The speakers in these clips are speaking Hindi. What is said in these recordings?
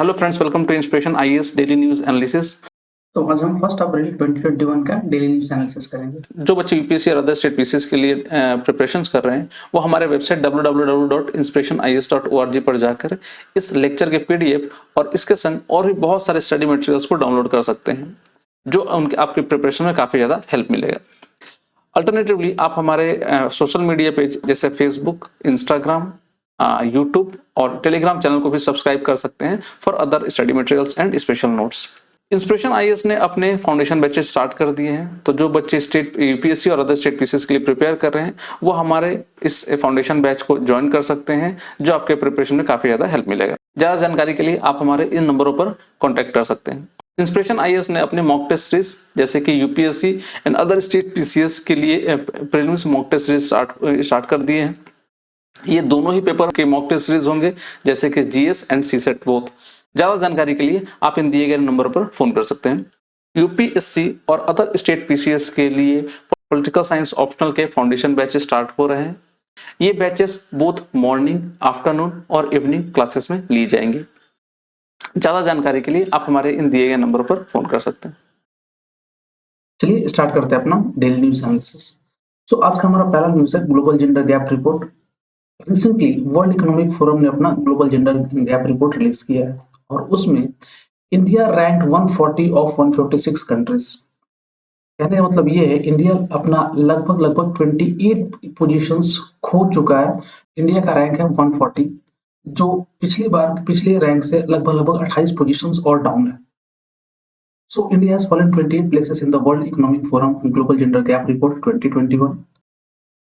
Hello friends, welcome to Inspiration IAS daily news analysis. तो आज हम 1 अप्रैल 2021 का डेली न्यूज एनालिसिस करेंगे। जो बच्चे यूपीएससी और अदर स्टेट पीसीएस के लिए प्रिपरेशंस कर रहे हैं, वो हमारे वेबसाइट www.inspirationies.org पर जाकर इस लेक्चर के पीडीएफ और इसके संग और भी बहुत सारे स्टडी मटेरियल्स को डाउनलोड कर सकते हैं, जो उनके आपके प्रिपरेशन में काफी ज्यादा हेल्प मिलेगा। अल्टरनेटिवली आप हमारे सोशल मीडिया पेज जैसे फेसबुक, इंस्टाग्राम, यूट्यूब और टेलीग्राम चैनल को भी सब्सक्राइब कर सकते हैं for other study materials and special notes. Inspiration IAS ने अपने फाउंडेशन बैचेस स्टार्ट कर दिए हैं, तो जो बच्चे स्टेट यूपीएससी और अदर स्टेट पीसीएस के लिए प्रिपेयर कर रहे हैं, वो हमारे इस फाउंडेशन बैच को ज्वाइन कर सकते हैं, जो आपके प्रिपरेशन में काफी ज्यादा हेल्प मिलेगा। ज्यादा जानकारी के लिए आप हमारे इन नंबरों पर कॉन्टेक्ट कर सकते हैं। इंस्पिरेशन आईएएस ने अपने मॉक टेस्ट सीरीज जैसे कि UPSC and other state PCS के लिए prelims mock test series start कर दिए हैं। ये दोनों ही पेपर के मॉक टेस्ट सीरीज होंगे, जैसे कि जीएस एंड सीसेट बोथ। ज्यादा जानकारी के लिए आप इन दिए गए नंबर पर फोन कर सकते हैं। यूपीएससी और अदर स्टेट पीसीएस के लिए पॉलिटिकल साइंस ऑप्शनल के फाउंडेशन बैचेस स्टार्ट हो रहे हैं। ये बैचेस बोथ मॉर्निंग, आफ्टरनून और इवनिंग क्लासेस में ली जाएंगी। ज्यादा जानकारी के लिए आप हमारे इन दिए गए नंबर पर फोन कर सकते हैं। चलिए स्टार्ट करते हैं अपना डेली न्यूज एनालिसिस। आज का हमारा पहला न्यूज है global gender gap report. Recently world Economic forum ने अपना global gender gap report release किया है और उसमें इंडिया रैंक 140 ऑफ 156 कंट्रीज। कहने का मतलब ये है इंडिया अपना लगभग 28 पोजीशंस खो चुका है। इंडिया का रैंक है 140, जो पिछले रैंक से लगभग 28 पोजीशंस और डाउन है। So India has fallen 28 places in the World Economic Forum Global Gender Gap Report 2021.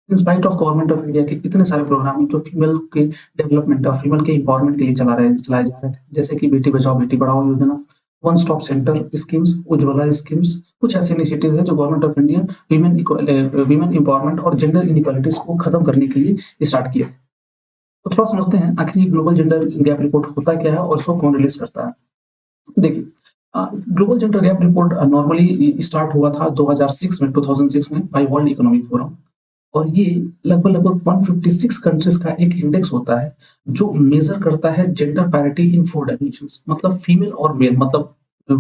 In spite of government of India के इतने सारे प्रोग्राम जो फीमेल के डेवलपमेंट और फीमेल के एम्पावरमेंट के लिए चलाए जा रहे थे, जैसे कि बेटी बचाओ बेटी पढ़ाओ योजना, one stop centre schemes, Ujjwala schemes, कुछ ऐसे इनिशिएटिव है जो government of India women empowerment और जेंडर इनइक्वालिटीज को खत्म करने के लिए स्टार्ट किया। तो थोड़ा समझते हैं आखिर ये ग्लोबल जेंडर गैप रिपोर्ट होता क्या है और इसको कौन रिलीज करता है। देखिए, global gender gap report normally start हुआ था 2006 में बाय वर्ल्ड इकोनॉमिक फोरम, और ये लगभग 156 कंट्रीज का एक इंडेक्स होता है जो मेजर करता है जेंडर पैरिटी इन 4 डायमेंशंस। मतलब फीमेल और मेल, मतलब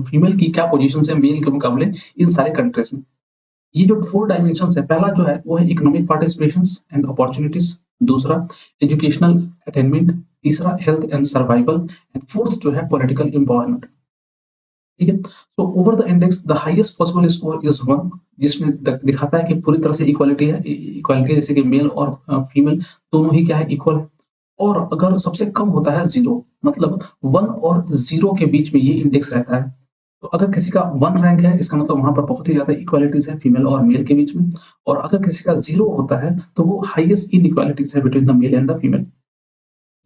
फीमेल की क्या पोजीशन है मेल के मुकाबले इन सारे कंट्रीज में। ये जो 4 डायमेंशंस है, पहला जो है वो है इकोनॉमिक पार्टिसिपेशन एंड अपॉर्चुनिटीज, दूसरा एजुकेशनल अटेनमेंट, तीसरा health and survival, and fourth जो है पॉलिटिकल एम्पावरमेंट। ठीक है। तो over the index the highest possible score is 1, जिसमें दिखाता है कि पूरी तरह से इक्वालिटी है, इक्वालिटी जैसे कि मेल और फीमेल दोनों ही क्या है इक्वल। और अगर सबसे कम होता है 0, मतलब 1 और 0 के बीच में ये इंडेक्स रहता है। तो अगर किसी का 1 रैंक है, इसका मतलब वहां पर बहुत ही ज्यादा इक्वालिटीज है फीमेल और मेल के बीच में। और अगर किसी का 0 होता है तो वो हाईएस्ट इनइक्वालिटीज है between the male and the female.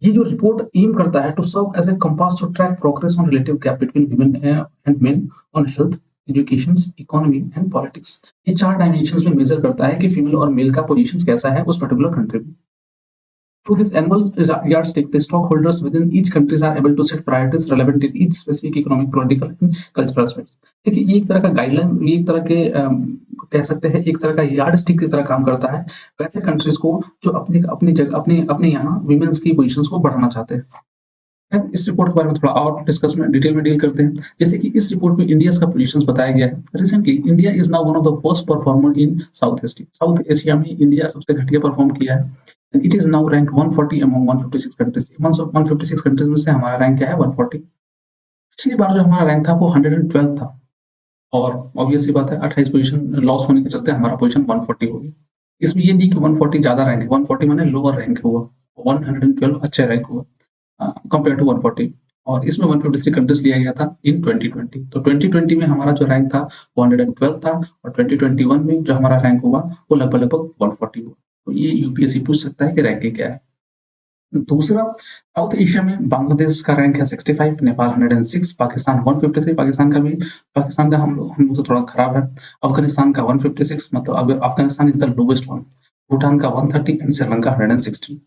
ये जो रिपोर्ट एम करता है to serve as a compass to track progress on relative gap between women and men on health, education, economy and politics. ये 4 डायमेंशंस में मेजर करता है कि फीमेल और मेल का पोजीशन कैसा है उस पर्टिकुलर कंट्री में। Through this annual yardstick, the stockholders within each countries are able to set priorities relevant in each specific economic, political and cultural aspects. देखिए, ये एक तरह का गाइडलाइन, ये एक तरह के कह सकते हैं एक तरह का यार्डस्टिक की तरह काम करता है वैसे कंट्रीज को जो अपनी जगह अपने यहाँ विमेंस की पोजीशंस को बढ़ाना चाहते हैं। इस रिपोर्ट के बारे में थोड़ा और डिस्कस में डिटेल में डील करते हैं। जैसे कि इस रिपोर्ट में इंडिया का पोजीशंस बताया गया है। Recently India is now one of the worst performer in south Asia में इंडिया सबसे घटिया परफॉर्म किया है। And it is now rank 140 among 156 countries. 156 countries में से हमारा रैंक क्या है 140। पिछली बार जो हमारा रैंक था वो 112 था, और ऑब्वियस सी बात है 28 पोजीशन लॉस होने के चलते हमारा पोजीशन 140 हो गया। इसमें ये नहीं कि 140 ज्यादा रैंक है, 140 माने लोअर रैंक हुआ, 112 अच्छा रैंक हुआ कंपेयर टू 140। और इसमें 153 कंट्रीज लिया गया था इन 2020। तो 2020 में हमारा जो रैंक था 112 था, और 2021 में जो हमारा रैंक हुआ वो लगभग 140 हुआ। तो ये यूपीएससी पूछ सकता है कि रैंकिंग क्या है। दूसरा, साउथ एशिया में बांग्लादेश का रैंक है 65, नेपाल 106, पाकिस्तान 153। पाकिस्तान का हम लोग तो थोड़ा खराब है। अफगानिस्तान का 156, मतलब Afghanistan is the lowest one. Bhutan का 130 एंड श्रीलंका 116।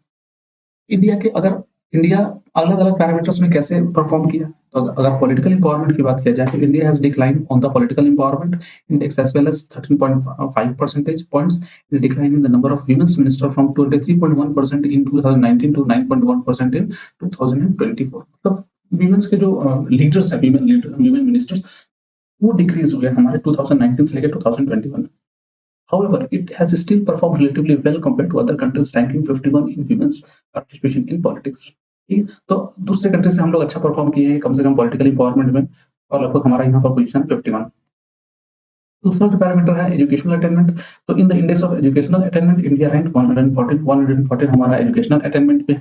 इंडिया अलग-अलग पैरामीटर्स में कैसे परफॉर्म किया, तो अगर पॉलिटिकल एम्पावरमेंट की बात किया जाए तो India has declined on the political empowerment index as well as 13.5 percentage points in decline in the number of women minister from 23.1% in 2019 to 9.1% in 2024। मतलब वीमेंस के जो लीडर्स हैं, वीमेन मिनिस्टर्स, वो डिक्रीज हुए हमारे 2019 से लेकर 2021 में। However, it has still performed relatively well compared to other countries, ranking 51 in women's participation in politics. ठीक है, तो दूसरे कंट्री से हम लोग अच्छा परफॉर्म किए हैं कम से कम पॉलिटिकल इंपॉवरमेंट में, और लगभग हमारा यहाँ पर पोजीशन 51। दूसरा जो पैरामीटर है एजुकेशनल अटेनमेंट, तो in the index of educational attainment India rank 114 हमारा एजुकेशनल अटेनमेंट पे।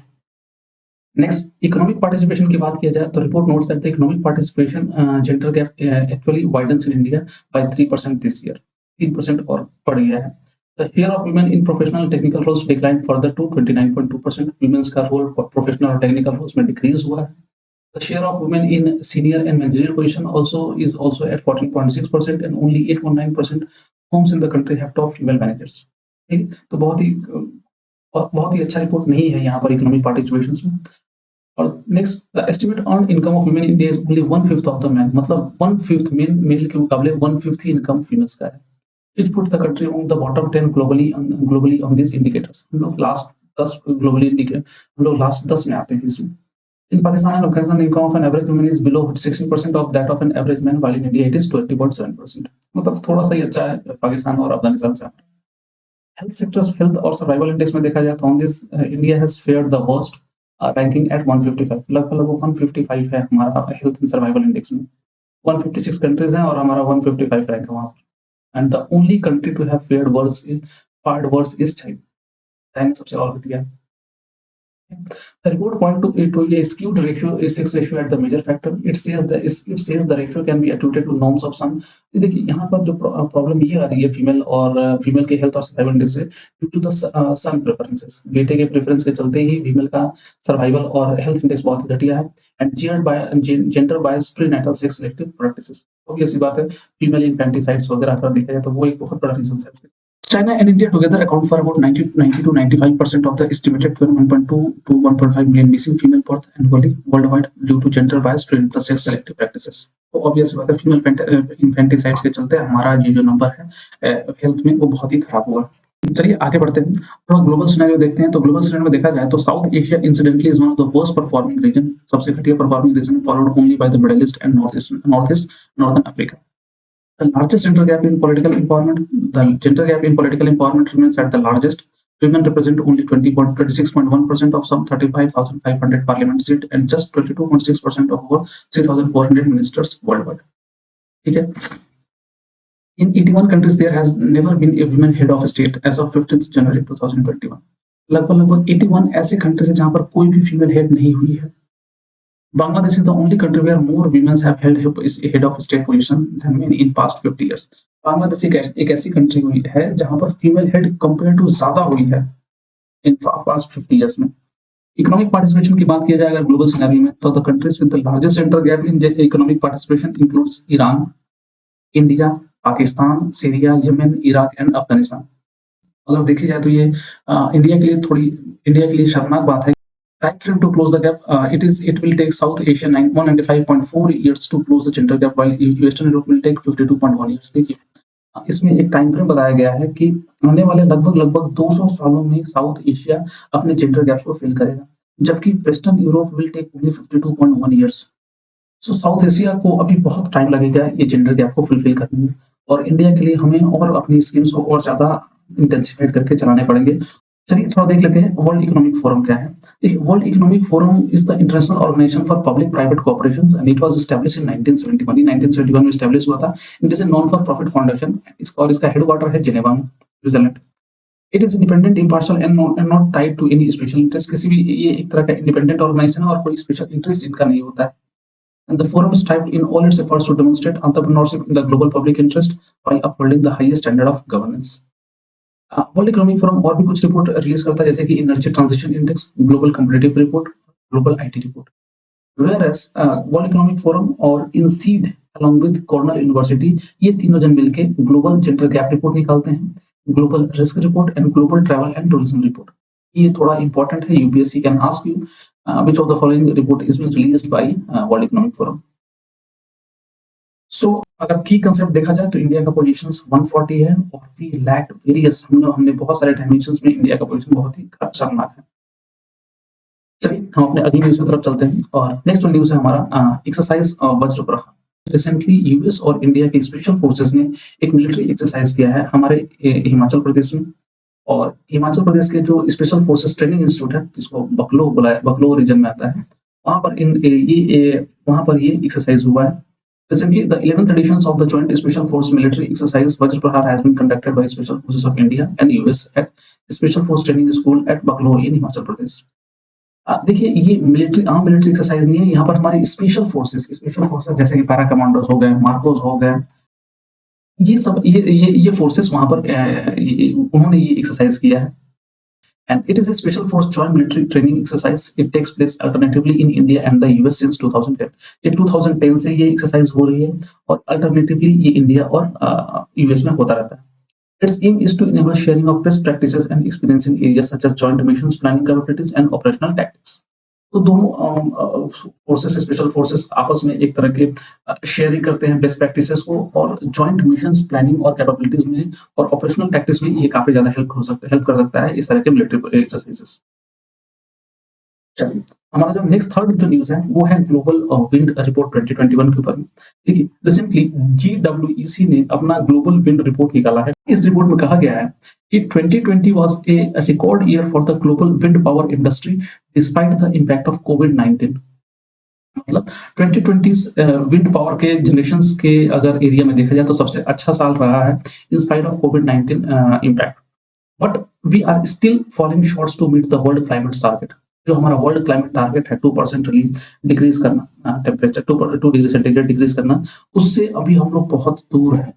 नेक्स्ट, इकोनॉमिक पार्टिसिपेशन की बात किया जाए तो report notes that the economic participation gender gap actually widens in India by 3% this year, 3% और बढ़ गया है। The share of women in professional technical roles decline further to 29.2%, women's का रोल प्रोफेशनल और टेक्निकल रोल्स में डिक्रीज हुआ है। The share of women in senior and managerial position is also at 14.6%, and only 8.9% homes in the country have top female managers. ठीक है, तो बहुत ही अच्छा रिपोर्ट नहीं है यहाँ पर इकोनॉमिक पार्टिसिपेशन में। और next, the estimate earn income of women in India is only 1/5 of the man, मतलब 1/5 मेल के मुकाबले 1/5 ही इनकम फीमेल्स का है। Which puts the country on the bottom 10 globally on these indicators. हम लोग लास्ट 10 हम लोग लास्ट 10 में आते हैं इसमें। In Pakistan and Afghanistan, the income of an average woman is below 16% of that of an average man, while in India it is 20.7%. मतलब थोड़ा सा ही अच्छा है पाकिस्तान और अफगानिस्तान से। हेल्थ सेक्टर्स, हेल्थ और सर्वाइवल इंडेक्स में देखा जाए तो on this India has fared the worst, ranking at 155, लगभग 155 है हमारा हेल्थ एंड सर्वाइवल इंडेक्स में। 156 कंट्रीज हैं और हमारा 155 रैंक है वहाँ पर। And the only country to have fared worse is China. China सबसे और घटिया है। The report point to a skewed sex ratio at the major factor. It says the ratio can be attributed to norms of some. देखिए यहाँ पर जो प्रॉब्लम ये आ रही है फीमेल के हेल्थ और सर्वाइवल इंडेक्स से, due to the son preferences, बेटे के प्रेफरेंस के चलते ही फीमेल का सर्वाइवल और हेल्थ इंडेक्स बहुत ही घटिया है। And gender bias prenatal sex selective practices, obvious सी बात है, फीमेल इन्फेंटिसाइड्स वगैरह अगर देखा जाए तो वो एक बहुत बड़ा रीजन है। China and India together account for about 90 to 95% of the estimated 1.2 to 1.5 million missing female birth annually worldwide due to gender bias prenatal sex selective practices. तो ऑब्वियस बात है, फीमेल इन्फेंटिसाइड्स के चलते हमारा ये जो नंबर है हेल्थ में वो बहुत ही खराब हुआ। चलिए आगे बढ़ते हैं, थोड़ा ग्लोबल सिनेरियो देखते हैं। तो ग्लोबल सिनेरियो में देखा जाए तो South Asia incidentally is one of the worst performing region, सबसे घटिया performing region, followed only by the Middle East and northern Africa. The largest gender gap in political empowerment. The gender gap in political empowerment remains at the largest. Women represent only 26.1% of some 35,500 parliament seats and just 22.6% of over 3,400 ministers worldwide. ठीक है? In 81 countries, there has never been a woman head of state as of 15th January 2021. लगभग 81 ऐसे कंट्रीज हैं जहां पर कोई भी फीमेल हेड नहीं हुई है। Bangladesh is the only country where more women have held head of state position than men in past 50 years. Bangladesh एक ऐसी कंट्री हुई है जहां पर फीमेल हेड कंपेयर टू ज्यादा हुई है इन पास्ट 50 इयर्स में। इकोनॉमिक पार्टिसिपेशन की बात किया जाए अगर ग्लोबल सिनेरियो में, तो the countries with the largest gender gap in economic participation includes Iran, India, Pakistan, Syria, Yemen, Iraq and Afghanistan. अगर देखी जाए तो ये इंडिया के लिए शर्मनाक बात है। Time frame to close the gap, it will take South Asia 195.4 years to close the gender gap, while Western Europe will take 52.1 years. देखिए, इसमें एक टाइम फ्रेम बताया गया है कि आने वाले लगभग 200 सालों में साउथ एशिया अपने जेंडर गैप को फिल करेगा, जबकि western Europe will take only 52.1 years. So South Asia को अभी बहुत टाइम लगेगा ये जेंडर गैप को फुलफिल करने में, और इंडिया के लिए हमें और अपनी स्कीम्स को और ज्यादा इंटेंसिफाइड करके चलाने पड़ेंगे। चलिए थोड़ा देख लेते हैं वर्ल्ड इकोनॉमिक फोरम क्या है। देखिए, World Economic Forum is the international organisation for public private cooperation and it was established in 1971। 1971 में एस्टैब्लिश हुआ था। It is a non for profit foundation, इसका हेडक्वार्टर है जिनेवा में, Switzerland. It is independent, impartial and not tied to any special interest. किसी भी, ये एक तरह का इंडिपेंडेंट ऑर्गेनाइजेशन है और कोई स्पेशल इंटरेस्ट इनका नहीं होता है। And the forum strived in all its efforts to demonstrate entrepreneurship in the global public interest while upholding the highest standard of governance. World Economic forum और भी कुछ रिपोर्ट रिलीज करता है, जैसे कि energy transition index, global competitive report, global IT report. Whereas world Economic forum और INSEAD along with Cornell university, ये तीनों जन मिलके ग्लोबल जेंडर गैप रिपोर्ट निकालते हैं, global risk report and global travel and tourism report. ये थोड़ा इंपॉर्टेंट है, UPSC can ask you which of the following report is being released by World Economic Forum. So अगर की कंसेप्ट देखा जाए तो इंडिया का पोजीशंस 140 है और वी लैक्ड वेरियस, हमने बहुत सारे डायमेंशंस में इंडिया का पोजीशन बहुत ही शर्मनाक है। चलिए हम अपने अगली न्यूज़ की तरफ चलते हैं और नेक्स्ट जो न्यूज़ है हमारा एक्सरसाइज वज्र प्रहार। रिसेंटली यूएस और इंडिया के स्पेशल फोर्सेस ने एक मिलिट्री एक्सरसाइज किया है हमारे हिमाचल प्रदेश में। और हिमाचल प्रदेश के जो स्पेशल फोर्सेस ट्रेनिंग इंस्टीट्यूट है जिसको बकलो बुलाया बकलो रीजन में आता है, वहाँ पर वहाँ पर ये एक्सरसाइज हुआ है। Recently, the 11th editions of the Joint Special Force Military Exercise Vajra Prahar has been conducted by Special Forces of India and US at Special Force Training School at Baklo in Himachal Pradesh। देखिए ये मिलिट्री एक्सरसाइज नहीं है, यहाँ पर हमारे स्पेशल फोर्सेस जैसे कि पैरा कमांडोज हो गए, मार्कोस हो गए, ये सब ये फोर्सेस वहाँ पर उन्होंने ये एक्सरसाइज किया है। And it is a special force joint military training exercise. It takes place alternatively in India and the US since 2010। ये 2010 से ये एक्सरसाइज हो रही है और अल्टरनेटिवली ये इंडिया और यूएस में होता रहता है। Its aim is to enable sharing of best practices and experience in areas such as joint missions, planning capabilities, and operational tactics। तो दोनों फोर्सेस स्पेशल फोर्सेस आपस में एक तरह के शेयरिंग करते हैं बेस्ट प्रैक्टिसेस को और जॉइंट मिशंस प्लानिंग और कैपेबिलिटीज में और ऑपरेशनल टैक्टिक्स में ये काफी ज्यादा हेल्प कर सकता है इस तरह के मिलिट्री एक्सरसाइजेस। चलिए हमारा जो नेक्स्ट थर्ड जो न्यूज़ है वो है ग्लोबल विंड रिपोर्ट 2021 के ऊपर में। देखिए रिसेंटली जीडब्ल्यूईसी ने अपना ग्लोबल विंड रिपोर्ट निकाला है। इस रिपोर्ट में कहा गया है कि 2020 was a record year for the global wind power industry despite the impact of कोविड-19। मतलब 2020 विंड पावर के जनरेशंस के अगर एरिया में देखा जाए तो सबसे अच्छा साल रहा है इन स्पाइट ऑफ कोविड-19 impact. But we are still falling short to meet the world climate target. जो हमारा वर्ल्ड क्लाइमेट टारगेट है 2% डिक्रीज करना, टेम्परेचर 2 डिग्री सेंटीग्रेड डिक्रीज करना, उससे अभी हम लोग बहुत दूर हैं।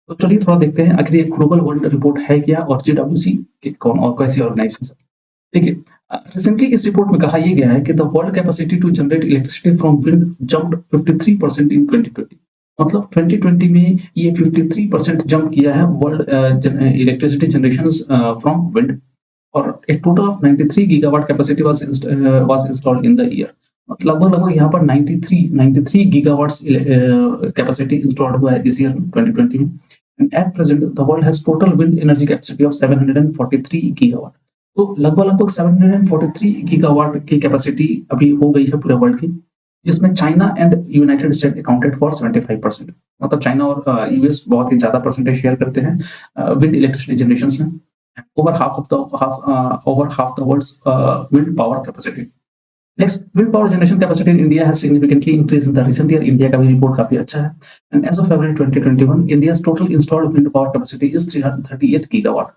तो चलिए थोड़ा देखते हैं आखिर ये ग्लोबल वर्ल्ड रिपोर्ट है क्या और जीडब्ल्यूसी कौन और कैसी ऑर्गेनाइजेशन है। देखिए रिसेंटली इस रिपोर्ट में कहा यह गया है कि the world capacity to generate electricity from wind jumped 53% in 2020। मतलब 2020 में ये 53% जंप किया है world electricity generation from wind और a total of 93 gigawatt capacity was installed in the year। लगभग यहाँ पर 93 गीगावाट्स कैपेसिटी इंस्टॉल्ड हुआ है इस ईयर में 2020 में। And at present the world has total wind energy capacity of 743 gigawatt. तो लगभग 743 गीगावाट की कैपेसिटी अभी हो गई है पूरे वर्ल्ड की, जिसमें China and United state accounted for 75%। मतलब चाइना और यूएस बहुत ही ज्यादा परसेंटेज शेयर करते हैं विंड इलेक्ट्रिसिटी जनरेशन में। Over half the world's wind power capacity। Next, wind power generation capacity in India has significantly increased in the recent year। India का भी रिपोर्ट काफी अच्छा है। And as of February 2021, India's total installed wind power capacity is 338 gigawatt,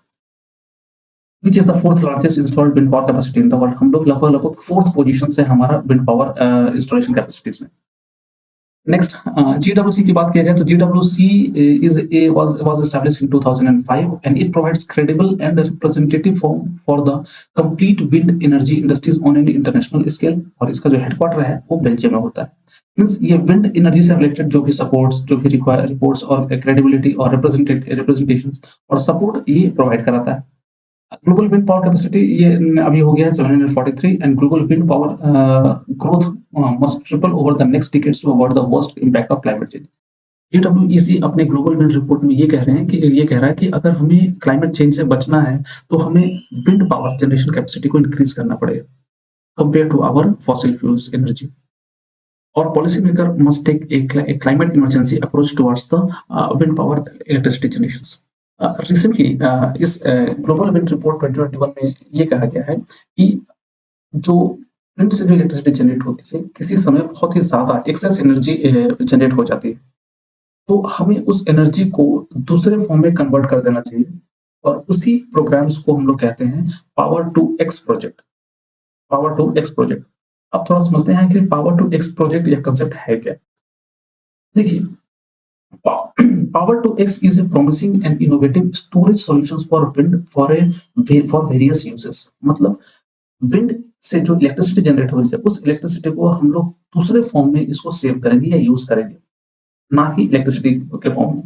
which is the fourth largest installed wind power capacity in the world। हम लोग लगभग फोर्थ पोजीशन से हमारा wind power इंस्टॉलेशन कैपेसिटीज में। नेक्स्ट GWC की बात किया जाए तो GWC was established in 2005 and it provides credible and representative form for the complete wind energy industries on an international scale। और इसका जो हेडक्वार्टर है वो बेल्जियम में होता है। मींस ये विंड एनर्जी से रिलेटेड जो भी सपोर्ट्स जो भी रिपोर्ट्स और क्रेडिबिलिटी और रिप्रेजेंटेशंस और सपोर्ट ये प्रोवाइड कराता है। ग्लोबल विंड पावर कैपेसिटी ये अभी हो गया है 743 and global wind power growth must triple over the next decades to avoid the worst impact of climate change. GWEC अपने ग्लोबल विंड रिपोर्ट में ये कह रहा है कि अगर हमें क्लाइमेट चेंज से बचना है तो हमें विंड पावर जनरेशन कैपेसिटी को इंक्रीज करना पड़ेगा compare to our fossil fuels energy. और policy maker must take a climate emergency approach towards the wind power electricity generations. Recently इस ग्लोबल विंड रिपोर्ट 2021 में ये कहा गया है कि जो विंड से जो इलेक्ट्रिसिटी जनरेट होती है किसी समय बहुत ही ज्यादा एक्सेस एनर्जी जनरेट हो जाती है, तो हमें उस एनर्जी को दूसरे फॉर्म में कन्वर्ट कर देना चाहिए और उसी प्रोग्राम्स को हम लोग कहते हैं power to X project. Power to X project अब थोड़ा समझते हैं कि पावर टू एक्स प्रोजेक्ट यह कंसेप्ट है क्या। देखिए Power to X is a promising and innovative storage solutions for wind for various uses। मतलब विंड से जो इलेक्ट्रिसिटी जनरेट हो रही है उस इलेक्ट्रिसिटी को हम लोग दूसरे फॉर्म में इसको सेव करेंगे या यूज करेंगे, ना कि इलेक्ट्रिसिटी के फॉर्म में।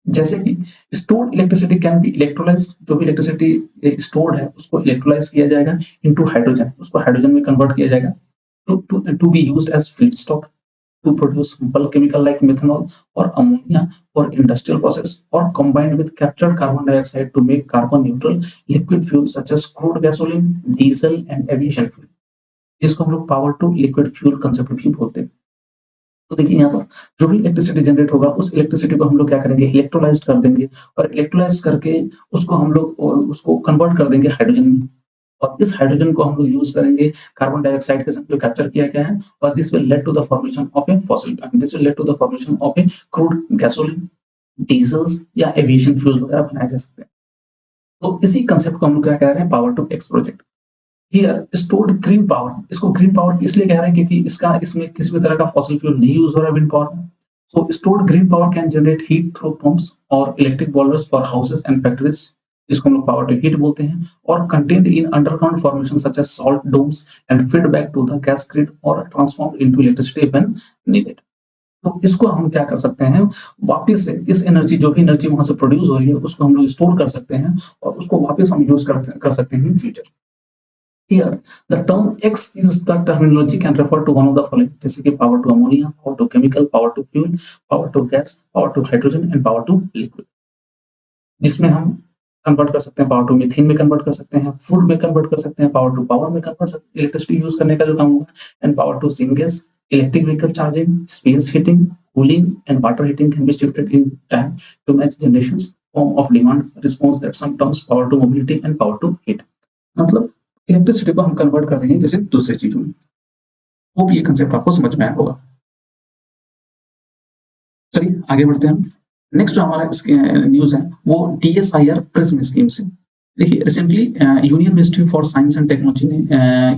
जैसे कि stored electricity can be electrolyse. जो भी इलेक्ट्रिसिटी स्टोर्ड है उसको इलेक्ट्रोलाइज किया जाएगा इनटू हाइड्रोजन, उसको हाइड्रोजन में कन्वर्ट किया जाएगा to be used as feedstock to produce bulk chemical like methanol or ammonia for industrial process or combined with captured carbon dioxide to make carbon neutral liquid fuel such as crude gasoline, diesel and aviation fuel। जिसको हम लोग power to liquid fuel concept भी बोलते हैं। तो देखिए यहाँ पर जो भी इलेक्ट्रिसिटी जनरेट होगा उस इलेक्ट्रिसिटी को हम लोग क्या करेंगे, इलेक्ट्रोलाइज़ कर देंगे और इलेक्ट्रोलाइज़ करके उसको हम लोग उसको कन्वर्ट कर देंगे हाइड्रोजन में। और इस हाइड्रोजन को हम लोग यूज़ करेंगे कार्बन डाइऑक्साइड के साथ जो कैप्चर किया गया है, और this will lead to the formation of a fossil this will lead to the formation of a crude gasoline, diesels या एविएशन फ्यूल वगैरह बनाए जा सकते हैं। तो इसी कांसेप्ट को हम लोग क्या कह रहे हैं, power to X project. Here stored green power, इसको ग्रीन पावर इसलिए कह रहे हैं क्योंकि इसमें किसी भी तरह का फॉसिल फ्यूल नहीं यूज़ हो रहा है विंड पावर में। So stored green power can generate heat through pumps और electric boilers for houses and factories, जिसको हम लोग पावर टू हीट बोलते हैं, और contained in underground formation such as salt domes and feed back to the gas grid और transform into electricity when needed. तो इसको हम क्या कर सकते हैं, वापस से इस एनर्जी जो भी एनर्जी वहां से प्रोड्यूस हो रही है उसको हम लोग स्टोर कर सकते हैं और उसको वापस हम यूज कर सकते हैं in future. Here, the term X is the terminology can refer to one of the following, जैसे कि power to ammonia, power to chemical, power to fuel, power to gas, power to hydrogen and power to liquid, जिसमें हम कन्वर्ट कर सकते हैं, पावर टू मीथेन में कन्वर्ट कर सकते हैं, फूड में कन्वर्ट कर सकते हैं, पावर टू पावर में कन्वर्ट इलेक्ट्रिसिटी यूज करने का जो काम होगा, and power to syngas, electric vehicle charging, space heating, cooling and water heating can be shifted in time to match generations form of demand response that some terms power to mobility and power to heat. मतलब इलेक्ट्रिसिटी को हम कन्वर्ट कर रहे हैं जैसे दूसरी चीजों में। होप ये कंसेप्ट आपको समझ में आया होगा। चलिए आगे बढ़ते हैं। नेक्स्ट जो हमारा न्यूज है वो DSIR प्रिज्म स्कीम से। देखिए recently union ministry for science and technology ने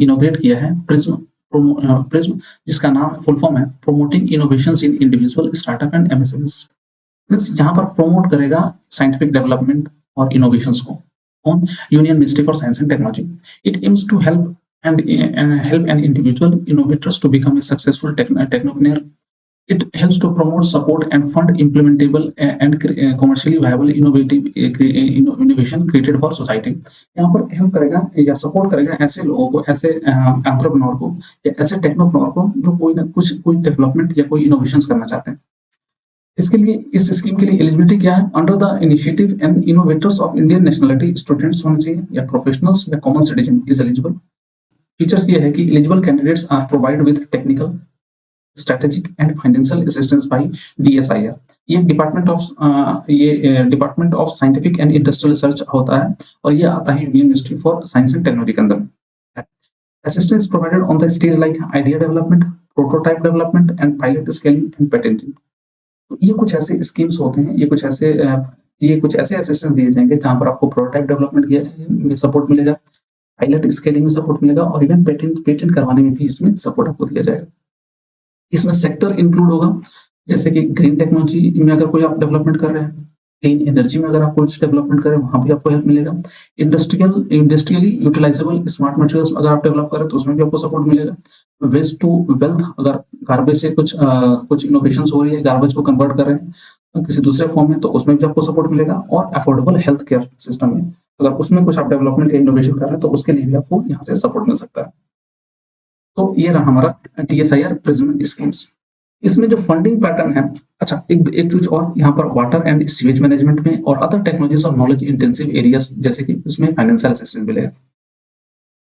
इनोग्रेट किया है प्रिज्म, जिसका नाम फुल फॉर्म है promoting innovations in individual startup and MSMEs। Means यहाँ पर प्रोमोट करेगा साइंटिफिक डेवलपमेंट और इनोवेशंस को on Union Ministry for Science and Technology. It aims to help an individual innovators to become a successful technopreneur. It helps to promote, support, and fund implementable and commercially viable innovation created for society. यहाँ पर हेल्प करेगा या सपोर्ट करेगा ऐसे लोगों को, ऐसे एंटरप्रेन्योर को या ऐसे टेक्नोप्रेन्योर को जो कोई डेवलपमेंट या कोई इनोवेशंस करना चाहते हैं। इसके लिए इस स्कीम के लिए एलिजिबिलिटी क्या है, under the initiative and innovators of Indian nationality students होने चाहिए या प्रोफेशनल्स या common citizen is eligible. Features ये है कि eligible candidates are provide with technical, strategic and financial assistance by DSIR। ये Department of Scientific and Industrial Research होता है और ये आता है union ministry for science and technology के अंदर। Assistance provided on the stage like idea development, prototype development and pilot scaling and patenting. तो ये कुछ ऐसे स्कीम्स होते हैं, ये कुछ ऐसे असिस्टेंस दिए जाएंगे जहां पर आपको प्रोटोटाइप डेवलपमेंट में सपोर्ट मिलेगा, पायलट स्केलिंग में सपोर्ट मिलेगा और इवन पेटेंट करवाने में भी इसमें सपोर्ट आपको दिया जाएगा। इसमें सेक्टर इंक्लूड होगा जैसे कि ग्रीन टेक्नोलॉजी में अगर कोई आप डेवलपमेंट कर रहे हैं, क्लीन एनर्जी में अगर आप कुछ डेवलपमेंट कर रहे हैं वहां भी आपको हेल्प मिलेगा, इंडस्ट्रियली यूटिलाइजेबल स्मार्ट मटेरियल्स अगर आप डेवलप कर रहे हैं तो उसमें भी आपको सपोर्ट मिलेगा, वेस्ट टू वेल्थ अगर गार्बेज से कुछ इनोवेशंस हो रही है, गार्बेज को कन्वर्ट कर रहे हैं किसी दूसरे फॉर्म में तो उसमें भी आपको सपोर्ट मिलेगा, और अफोर्डेबल हेल्थ केयर सिस्टम में अगर उसमें कुछ आप डेवलपमेंट या इनोवेशन कर रहे हैं तो उसके लिए भी आपको यहाँ से सपोर्ट मिल सकता है। तो ये रहा हमारा DSIR प्रिज्म स्कीम्स। इसमें जो फंडिंग पैटर्न है, अच्छा एक चीज और, यहाँ पर वाटर एंड सीवेज मैनेजमेंट में और अदर टेक्नोलॉजीज और नॉलेज इंटेंसिव एरियाज जैसे कि उसमें फाइनेंशियल असिस्टेंस मिलेगा।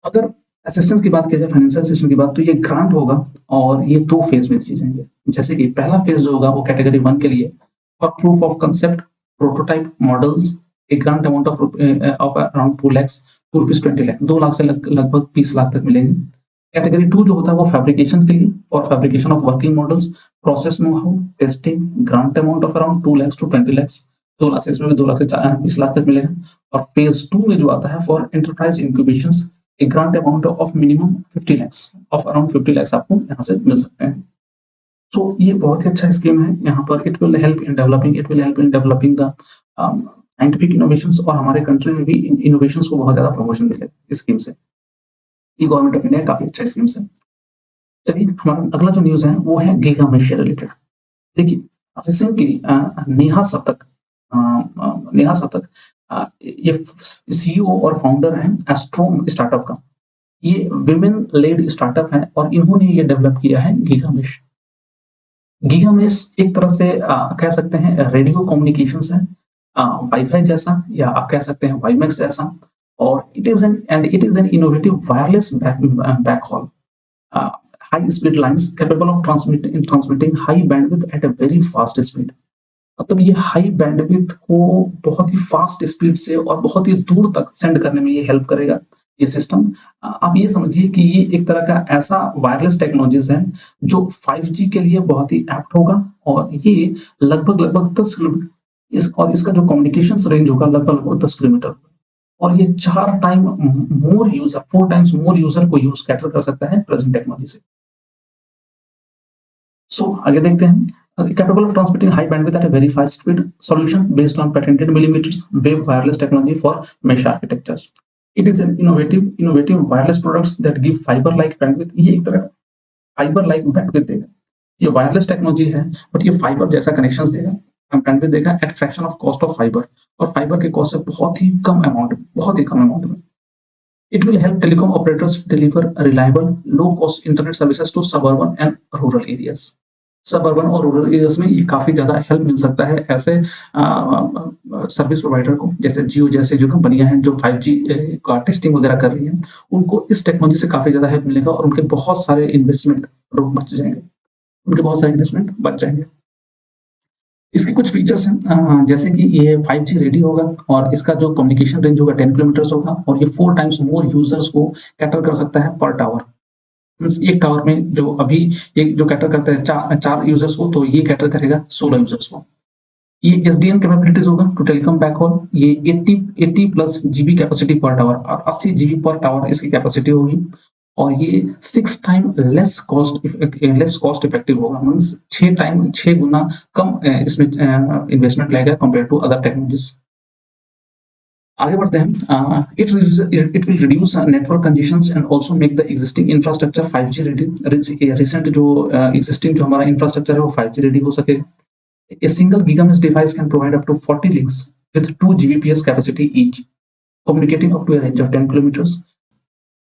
अगर असिस्टेंस की बात की जाए, फाइनेंशियल असिस्टेंस की बात, तो ये ग्रांट होगा और ये 2 फेज में दिए जाएंगे। जैसे कि पहला फेज जो होगा वो कैटेगरी 1 के लिए for proof of concept prototype models, A grant amount of around 2 lakh rupees 20 lakh 2 lakh से लगभग 20 लाख तक मिलेंगे। कैटेगरी 2 जो होता है वो फैब्रिकेशन के लिए और fabrication of working models, process know how, testing, grant amount of around 2 lakh to 20 lakh, 2 lakh से इसमें 2 लाख से 20 लाख तक मिलेगा। और फेज 2 में जो आता है for enterprise incubations, a grant amount of minimum 50 lakh of around 50 lakh आपको यहाँ से मिल सकते हैं। सो ये बहुत ही अच्छा स्कीम है। यहाँ पर it will help in developing the scientific innovations और हमारे कंट्री में भी इनोवेशंस को बहुत ज्यादा प्रमोशन मिलेगा इस स्कीम से। ये गवर्नमेंट ऑफ इंडिया काफी अच्छा स्कीम्स है। चलिए हमारा अगला जो न्यूज है वो है गीगा मेश से रिलेटेड। देखिए रिसेंटली नेहा शतक ये CEO और फाउंडर है एस्ट्रोम स्टार्टअप का। ये विमेन लेड स्टार्टअप है और इन्होंने ये डेवलप किया है गीगा मेश। गीगा मेश एक तरह से कह सकते हैं रेडियो कम्युनिकेशंस है, वाईफाई जैसा या आप कह सकते हैं वाईमैक्स जैसा, और it is an innovative wireless backhaul high speed lines capable of transmitting high bandwidth at a very fast speed. मतलब ये हाई बैंडविड्थ को बहुत ही फास्ट स्पीड से और बहुत ही दूर तक सेंड करने में ये हेल्प करेगा ये सिस्टम। आप ये समझिए कि ये एक तरह का ऐसा वायरलेस टेक्नोलॉजीज है जो 5G के लिए बहुत ही एप्ट होगा और ये लगभग 10 किलोमीटर इसका जो कम्युनिकेशन रेंज होगा लगभग 10 किलोमीटर और ये 4 टाइम्स मोर यूजर को यूज कैटर कर सकता है प्रेजेंट टेक्नोलॉजी से। सो आगे देखते हैं। Capable of transmitting high bandwidth at a very fast speed, solution based on patented millimeters wave wireless technology for mesh architectures. It is an innovative wireless products that give fiber-like bandwidth. ये एक तरह fiber-like bandwidth देगा। ये wireless technology है, but ये fiber जैसा connections देगा, bandwidth देगा at fraction of cost of fiber और fiber के cost से बहुत ही कम amount में। It will help telecom operators deliver reliable, low-cost internet services to suburban and rural areas. Suburban और रूरल एरियाज में ये काफी ज्यादा हेल्प मिल सकता है ऐसे सर्विस प्रोवाइडर को, जैसे जियो जैसे जो कंपनियां हैं जो 5G का टेस्टिंग वगैरह कर रही हैं, उनको इस टेक्नोलॉजी से काफी ज्यादा हेल्प मिलेगा और उनके बहुत सारे इन्वेस्टमेंट बच जाएंगे। इसके कुछ फीचर्स हैं जैसे कि ये 5G रेडी होगा और इसका जो कम्युनिकेशन रेंज होगा 10 किलोमीटर होगा और ये 4 टाइम्स मोर यूजर्स को कैटर कर सकता है पर टावर। एक टावर में जो अभी एक जो कैटर करता है चार यूजर्स को, तो ये कैटर करेगा 16 यूजर्स को। ये एसडीएन कैपेबिलिटीज होगा टू टेलीकॉम बैकहॉल, ये 80 प्लस जीबी कैपेसिटी पर टावर और 80 जीबी पर टावर इसकी कैपेसिटी होगी और ये 6 टाइम लेस कॉस्ट इफेक्टिव होगा, मींस 6 गुना कम इसमें इन्वेस्टमेंट लगेगा कंपेयर टू अदर टेक्नोलॉजीज। आगे बढ़ते हैं। It will reduce network congestions and also make the existing infrastructure 5G ready. Recent जो एग्जिस्टिंग जो हमारा इंफ्रास्ट्रक्चर है वो 5G रेडी हो सके। A single GigaMesh device can provide up to 40 links with 2 Gbps capacity each, communicating up to a range of 10 kilometers.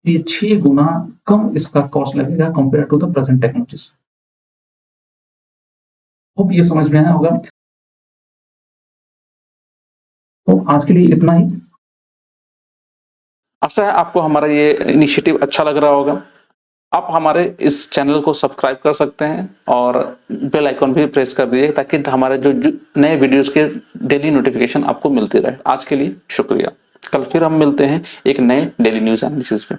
ये 6 गुना कम इसका कॉस्ट लगेगा compare to the present technologies. Hope ये समझ में आया होगा। तो आज के लिए इतना ही। आशा है आपको हमारा ये इनिशिएटिव अच्छा लग रहा होगा। आप हमारे इस चैनल को सब्सक्राइब कर सकते हैं और बेल आइकन भी प्रेस कर दीजिए ताकि हमारे जो नए वीडियोस के डेली नोटिफिकेशन आपको मिलते रहे। आज के लिए शुक्रिया। कल फिर हम मिलते हैं एक नए डेली न्यूज एनालिसिस में।